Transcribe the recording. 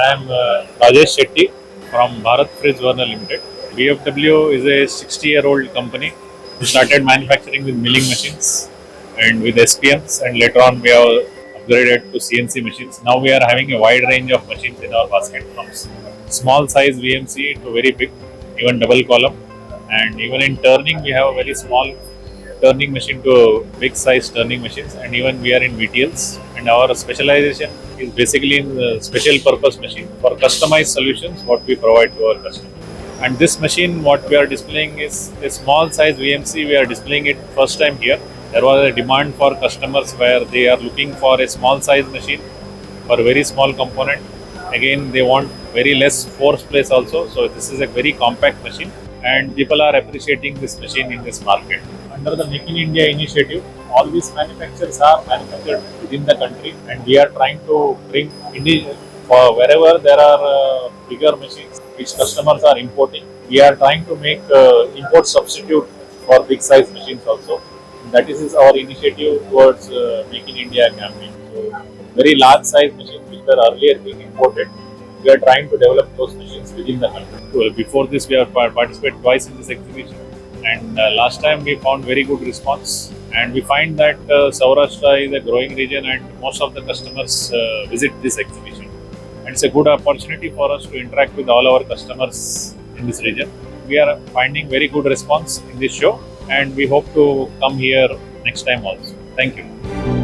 I am Rajesh Shetty from Bharat Fritz Werner Ltd. BFW is a 60-year-old company who started manufacturing with milling machines and with SPMs, and later on we have upgraded to CNC machines. Now we are having a wide range of machines in our basket, from small size VMC to very big, even double column, and even in turning we have a very small turning machine to big size turning machines, and even we are in VTLs, and our specialization is basically in the special purpose machine for customized solutions what we provide to our customers. And this machine what we are displaying is a small size VMC. We are displaying it first time here. There was a demand for customers where they are looking for a small size machine for very small component. Again, they want very less force place also. So this is a very compact machine, and people are appreciating this machine in this market. Under the Make in India initiative, all these manufacturers are manufactured within the country, and we are trying to bring for wherever there are bigger machines which customers are importing. We are trying to make import substitute for big size machines also. That is our initiative towards Make in India campaign. So very large size machines which were earlier being imported, we are trying to develop those machines within the country. So before this, we have participated twice in this exhibition, and last time we found very good response. And we find that Saurashtra is a growing region, and most of the customers visit this exhibition. And it's a good opportunity for us to interact with all our customers in this region. We are finding very good response in this show, and we hope to come here next time also. Thank you.